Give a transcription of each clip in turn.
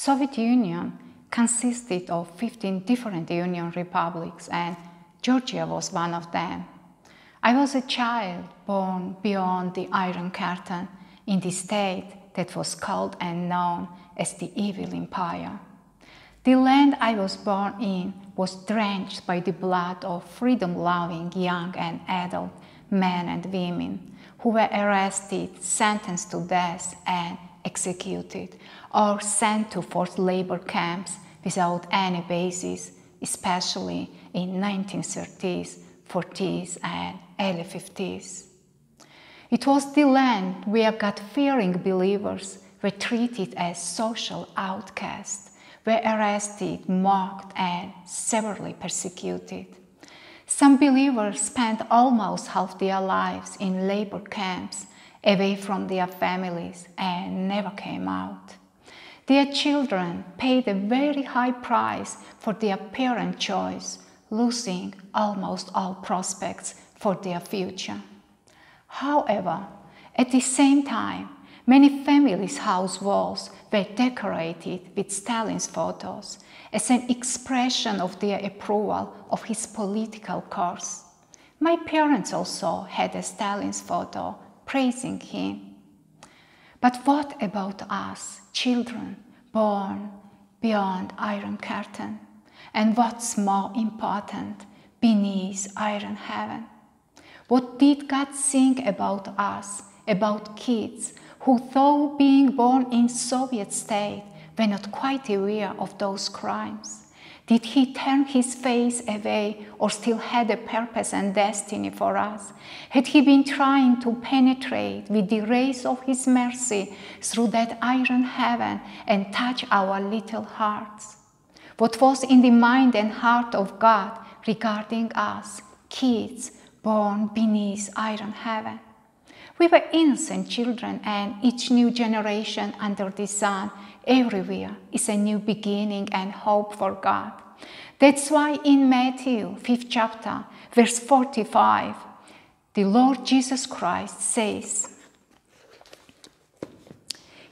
Soviet Union consisted of 15 different Union republics, and Georgia was one of them. I was a child born beyond the Iron Curtain in the state that was called and known as the Evil Empire. The land I was born in was drenched by the blood of freedom-loving young and adult men and women who were arrested, sentenced to death, and executed, or sent to forced labor camps without any basis, especially in 1930s, 40s, and early 50s. It was the land where God-fearing believers were treated as social outcasts, were arrested, mocked, and severely persecuted. Some believers spent almost half their lives in labor camps, away from their families, and never came out. Their children paid a very high price for their parent choice, losing almost all prospects for their future. However, at the same time, many families' house walls were decorated with Stalin's photos as an expression of their approval of his political course. My parents also had a Stalin's photo praising him. But what about us, children born beyond Iron Curtain? And what's more important, beneath Iron Heaven? What did God think about us, about kids who, though being born in Soviet state, were not quite aware of those crimes? Did he turn his face away or still had a purpose and destiny for us? Had he been trying to penetrate with the rays of his mercy through that iron heaven and touch our little hearts? What was in the mind and heart of God regarding us, kids born beneath iron heaven? We were innocent children, and each new generation under the sun everywhere is a new beginning and hope for God. That's why in Matthew 5th chapter, verse 45, the Lord Jesus Christ says,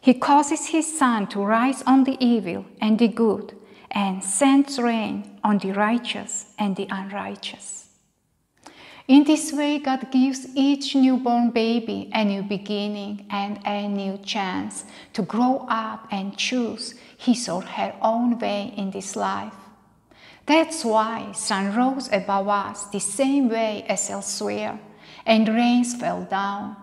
He causes His sun to rise on the evil and the good, and sends rain on the righteous and the unrighteous. In this way, God gives each newborn baby a new beginning and a new chance to grow up and choose his or her own way in this life. That's why sun rose above us the same way as elsewhere, and rains fell down.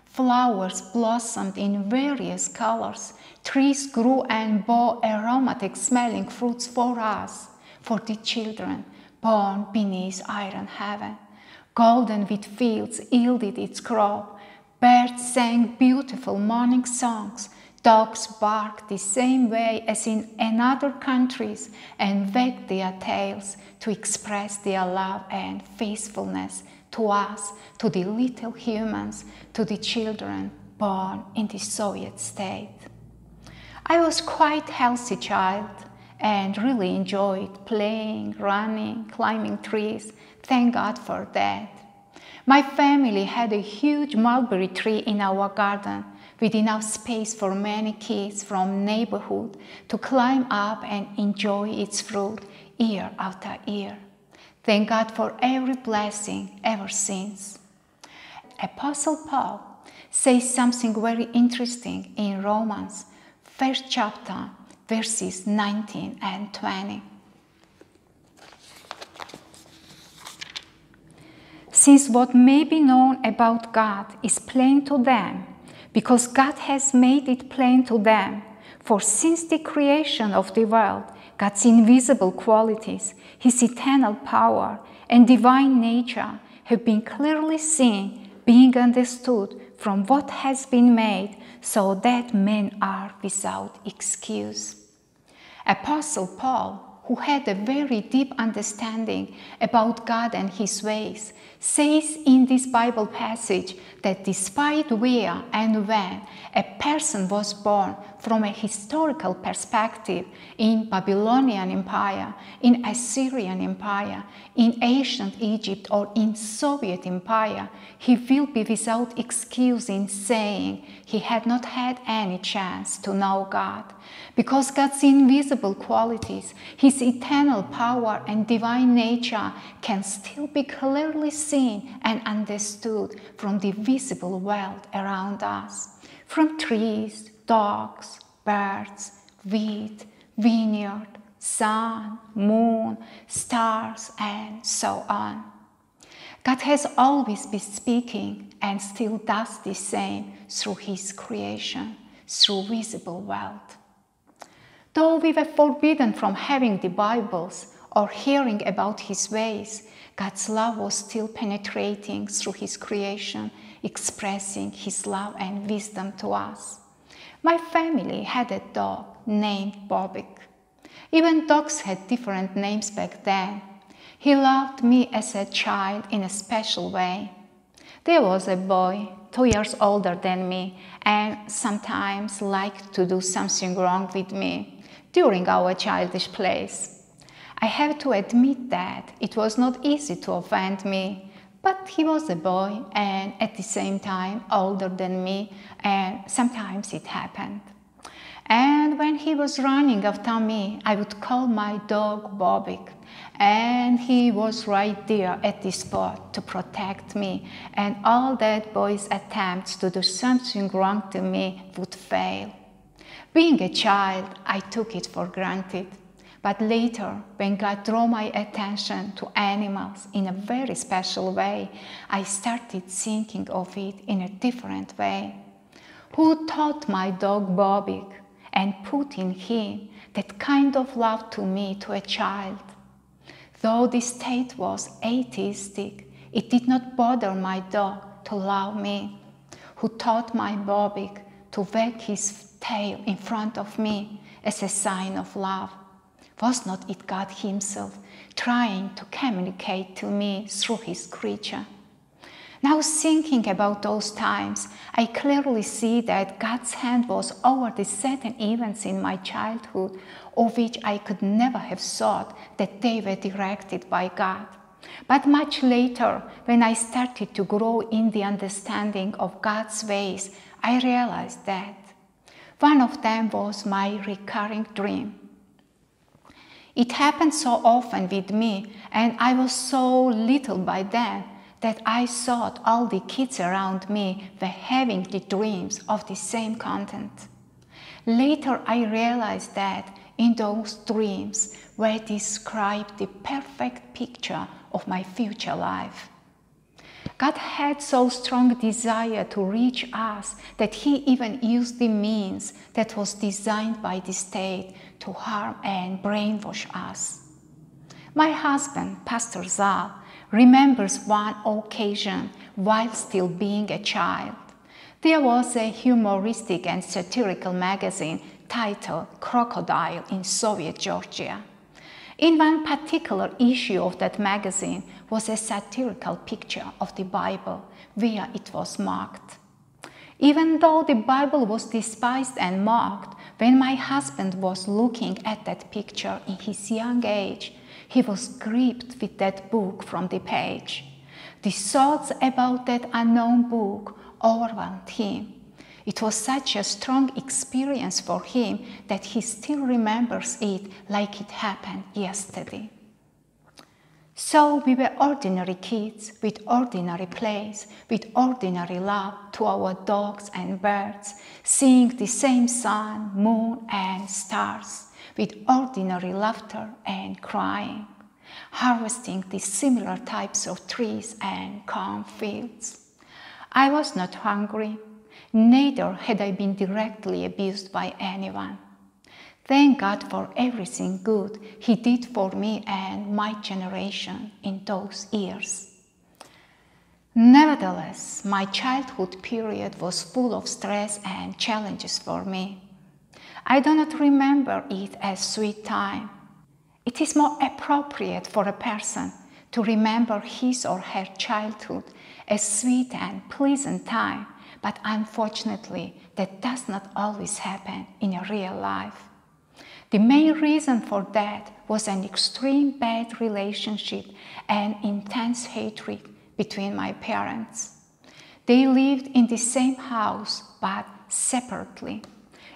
Flowers blossomed in various colors, trees grew and bore aromatic-smelling fruits for us, for the children born beneath iron heaven. Golden wheat fields yielded its crop, birds sang beautiful morning songs, dogs barked the same way as in other countries and wagged their tails to express their love and faithfulness to us, to the little humans, to the children born in the Soviet state. I was quite a healthy child and really enjoyed playing, running, climbing trees. Thank God for that. My family had a huge mulberry tree in our garden with enough space for many kids from neighborhood to climb up and enjoy its fruit year after year. Thank God for every blessing ever since. Apostle Paul says something very interesting in Romans 1st chapter, verses 19 and 20. Since what may be known about God is plain to them, because God has made it plain to them, for since the creation of the world, God's invisible qualities, His eternal power and divine nature have been clearly seen, being understood from what has been made, so that men are without excuse. Apostle Paul who had a very deep understanding about God and His ways, says in this Bible passage that despite where and when a person was born from a historical perspective in Babylonian Empire, in Assyrian Empire, in ancient Egypt, or in Soviet Empire, he will be without excuse in saying he had not had any chance to know God, because God's invisible qualities, His eternal power and divine nature can still be clearly seen and understood from the visible world around us, from trees, dogs, birds, wheat, vineyard, sun, moon, stars, and so on. God has always been speaking and still does the same through His creation, through visible world. Though we were forbidden from having the Bibles or hearing about His ways, God's love was still penetrating through His creation, expressing His love and wisdom to us. My family had a dog named Bobik. Even dogs had different names back then. He loved me as a child in a special way. There was a boy 2 years older than me and sometimes liked to do something wrong with me during our childish plays. I have to admit that it was not easy to offend me, but he was a boy and at the same time older than me, and sometimes it happened. And when he was running after me, I would call my dog Bobik, and he was right there at the spot to protect me, and all that boy's attempts to do something wrong to me would fail. Being a child, I took it for granted. But later, when God drew my attention to animals in a very special way, I started thinking of it in a different way. Who taught my dog Bobik and put in him that kind of love to me, to a child? Though the state was atheistic, it did not bother my dog to love me. Who taught my Bobik to wag his tail in front of me as a sign of love? Was not it God Himself trying to communicate to me through His creature? Now, thinking about those times, I clearly see that God's hand was over the certain events in my childhood of which I could never have thought that they were directed by God. But much later, when I started to grow in the understanding of God's ways, I realized that one of them was my recurring dream. It happened so often with me, and I was so little by then that I thought all the kids around me were having the dreams of the same content. Later, I realized that in those dreams were described the perfect picture of my future life. God had so strong a desire to reach us that He even used the means that was designed by the state to harm and brainwash us. My husband, Pastor Zaal, remembers one occasion while still being a child. There was a humoristic and satirical magazine titled Crocodile in Soviet Georgia. In one particular issue of that magazine was a satirical picture of the Bible where it was mocked. Even though the Bible was despised and mocked, when my husband was looking at that picture in his young age, he was gripped with that book from the page. The thoughts about that unknown book overwhelmed him. It was such a strong experience for him that he still remembers it like it happened yesterday. So we were ordinary kids with ordinary plays, with ordinary love to our dogs and birds, seeing the same sun, moon, and stars, with ordinary laughter and crying, harvesting the similar types of trees and calm fields. I was not hungry, neither had I been directly abused by anyone. Thank God for everything good He did for me and my generation in those years. Nevertheless, my childhood period was full of stress and challenges for me. I do not remember it as sweet time. It is more appropriate for a person to remember his or her childhood as sweet and pleasant time, but unfortunately, that does not always happen in a real life. The main reason for that was an extreme bad relationship and intense hatred between my parents. They lived in the same house, but separately,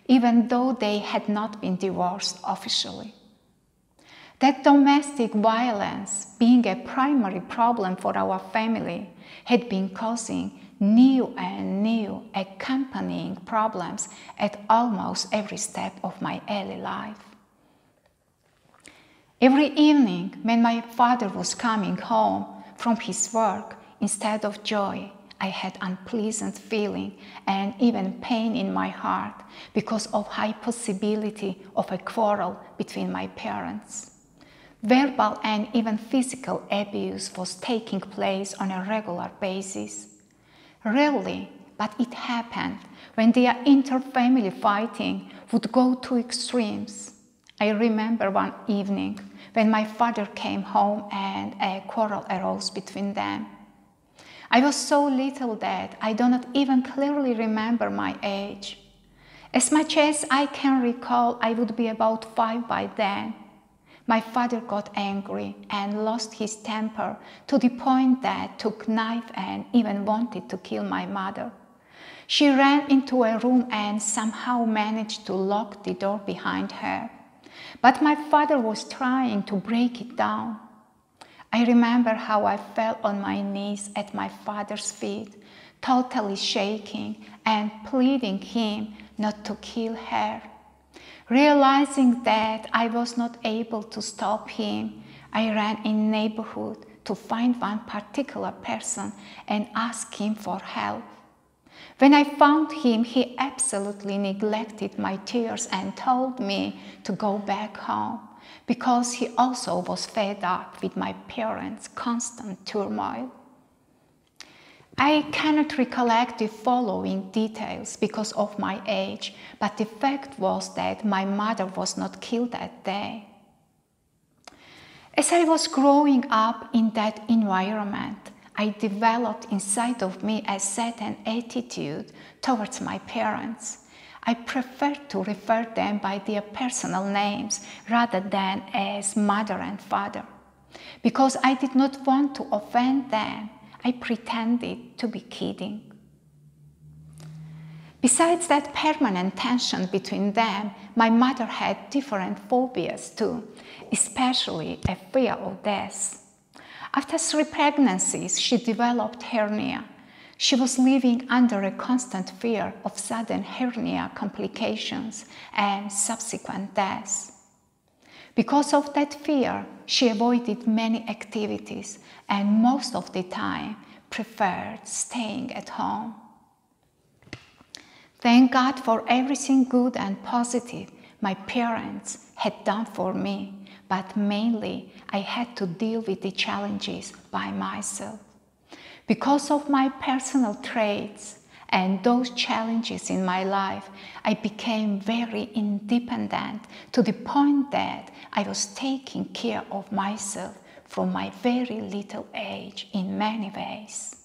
even though they had not been divorced officially. That domestic violence, being a primary problem for our family, had been causing new and new accompanying problems at almost every step of my early life. Every evening, when my father was coming home from his work, instead of joy, I had unpleasant feeling and even pain in my heart because of high possibility of a quarrel between my parents. Verbal and even physical abuse was taking place on a regular basis. Rarely, but it happened when their inter-family fighting would go to extremes. I remember one evening when my father came home and a quarrel arose between them. I was so little that I do not even clearly remember my age. As much as I can recall, I would be about 5 by then. My father got angry and lost his temper to the point that took knife and even wanted to kill my mother. She ran into a room and somehow managed to lock the door behind her. But my father was trying to break it down. I remember how I fell on my knees at my father's feet, totally shaking and pleading him not to kill her. Realizing that I was not able to stop him, I ran in the neighborhood to find one particular person and ask him for help. When I found him, he absolutely neglected my tears and told me to go back home because he also was fed up with my parents' constant turmoil. I cannot recollect the following details because of my age, but the fact was that my mother was not killed that day. As I was growing up in that environment, I developed inside of me a certain attitude towards my parents. I preferred to refer them by their personal names rather than as mother and father. Because I did not want to offend them, I pretended to be kidding. Besides that permanent tension between them, my mother had different phobias too, especially a fear of death. After 3 pregnancies, she developed hernia. She was living under a constant fear of sudden hernia complications and subsequent death. Because of that fear, she avoided many activities and most of the time preferred staying at home. Thank God for everything good and positive my parents had done for me, but mainly I had to deal with the challenges by myself. Because of my personal traits and those challenges in my life, I became very independent to the point that I was taking care of myself from my very little age in many ways.